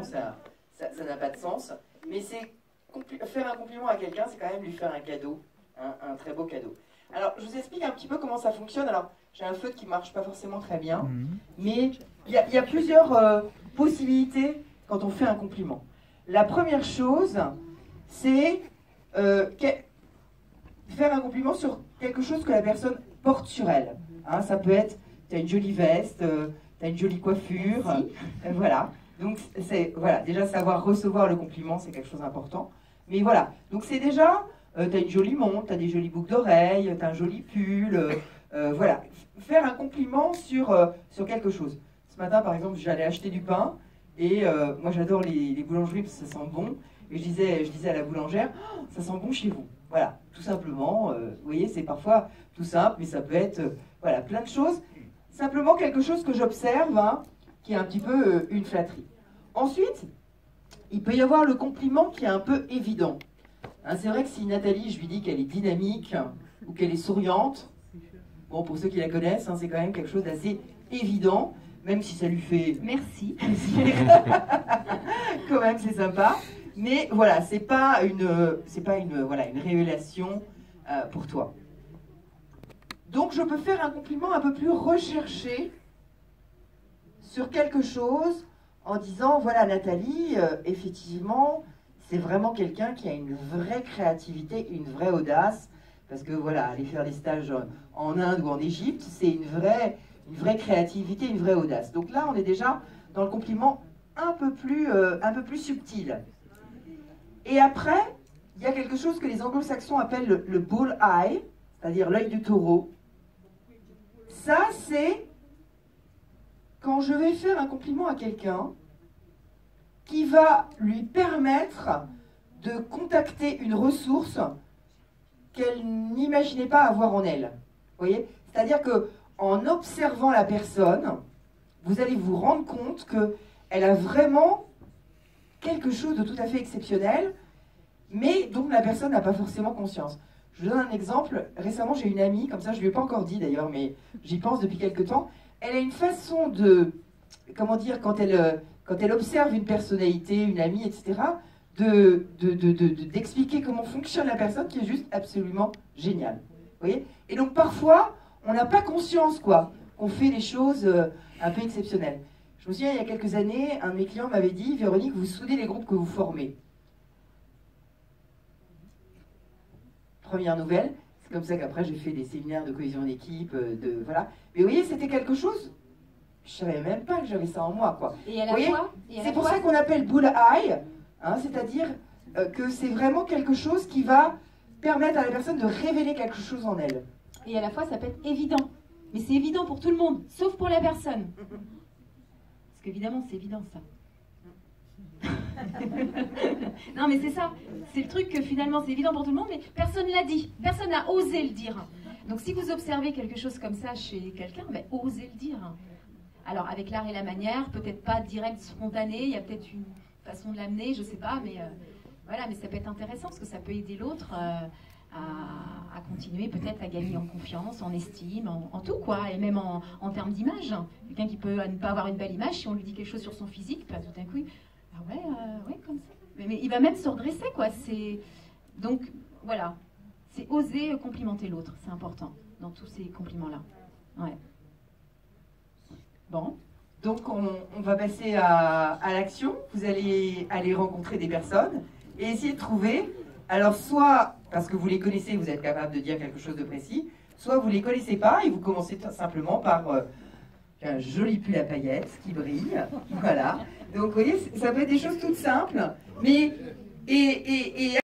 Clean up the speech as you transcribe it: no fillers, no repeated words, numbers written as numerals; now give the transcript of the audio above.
ça n'a pas de sens. Mais faire un compliment à quelqu'un, c'est quand même lui faire un cadeau, un très beau cadeau. Alors, je vous explique un petit peu comment ça fonctionne. Alors, j'ai un feutre qui ne marche pas forcément très bien, mais il y a plusieurs possibilités quand on fait un compliment. La première chose, c'est faire un compliment sur quelque chose que la personne porte sur elle. Hein, ça peut être, tu as une jolie veste, tu as une jolie coiffure, voilà. Donc, voilà, déjà savoir recevoir le compliment, c'est quelque chose d'important. Mais voilà, donc c'est déjà, tu as une jolie montre, tu as des jolies boucles d'oreilles, tu as un joli pull, voilà. Faire un compliment sur quelque chose. Ce matin, par exemple, j'allais acheter du pain, et moi j'adore les boulangeries parce que ça sent bon. Et je disais à la boulangère, oh, ça sent bon chez vous. Voilà, tout simplement, vous voyez, c'est parfois tout simple, mais ça peut être, voilà, plein de choses. Simplement quelque chose que j'observe, hein, qui est un petit peu une flatterie. Ensuite, il peut y avoir le compliment qui est un peu évident. Hein, c'est vrai que si Nathalie, je lui dis qu'elle est dynamique ou qu'elle est souriante, bon, pour ceux qui la connaissent, hein, c'est quand même quelque chose d'assez évident, même si ça lui fait... Merci. Quand même, c'est sympa. Mais voilà, c'est pas une révélation pour toi. Donc, je peux faire un compliment un peu plus recherché sur quelque chose en disant, voilà, Nathalie, effectivement, c'est vraiment quelqu'un qui a une vraie créativité, une vraie audace, parce que voilà, aller faire des stages en Inde ou en Égypte, c'est une vraie créativité, une vraie audace. Donc là, on est déjà dans le compliment un peu plus subtil. Et après, il y a quelque chose que les anglo-saxons appellent le bull eye, c'est-à-dire l'œil du taureau. Ça, c'est quand je vais faire un compliment à quelqu'un qui va lui permettre de contacter une ressource qu'elle n'imaginait pas avoir en elle. Vous voyez ? C'est-à-dire qu'en observant la personne, vous allez vous rendre compte qu'elle a vraiment quelque chose de tout à fait exceptionnel, mais dont la personne n'a pas forcément conscience. Je vous donne un exemple. Récemment, j'ai une amie, comme ça, je ne lui ai pas encore dit d'ailleurs, mais j'y pense depuis quelque temps. Elle a une façon de, comment dire, quand elle observe une personnalité, une amie, etc., d'expliquer comment fonctionne la personne qui est juste absolument géniale. Vous voyez ? Et donc parfois, on n'a pas conscience, quoi, qu'on fait des choses un peu exceptionnelles. Je me souviens, il y a quelques années, un de mes clients m'avait dit, Véronique, vous soudez les groupes que vous formez. Première nouvelle, c'est comme ça qu'après j'ai fait des séminaires de cohésion d'équipe, voilà. Mais vous voyez, c'était quelque chose, je savais même pas que j'avais ça en moi, quoi. Et à la fois, c'est pour ça qu'on appelle bull eye, hein, c'est-à-dire que c'est vraiment quelque chose qui va permettre à la personne de révéler quelque chose en elle. Et à la fois, ça peut être évident. Mais c'est évident pour tout le monde, sauf pour la personne. Parce qu'évidemment, c'est évident, ça. Non, mais c'est ça. C'est le truc que finalement, c'est évident pour tout le monde, mais personne ne l'a dit. Personne n'a osé le dire. Donc, si vous observez quelque chose comme ça chez quelqu'un, ben, osez le dire. Alors, avec l'art et la manière, peut-être pas direct, spontané, il y a peut-être une façon de l'amener, je sais pas, mais voilà, mais ça peut être intéressant parce que ça peut aider l'autre à continuer peut-être à gagner en confiance, en estime, en tout quoi, et même en termes d'image. Quelqu'un qui peut ne pas avoir une belle image, si on lui dit quelque chose sur son physique, bah, tout d'un coup, ah ouais, comme ça. Mais il va même se redresser, quoi. Donc voilà, c'est oser complimenter l'autre, c'est important dans tous ces compliments-là. Ouais. Bon. Donc on va passer à l'action. Vous allez aller rencontrer des personnes et essayer de trouver, alors soit parce que vous les connaissez, vous êtes capable de dire quelque chose de précis, soit vous ne les connaissez pas et vous commencez simplement par un joli pull à paillettes qui brille, voilà. Donc vous voyez, ça peut être des choses toutes simples, mais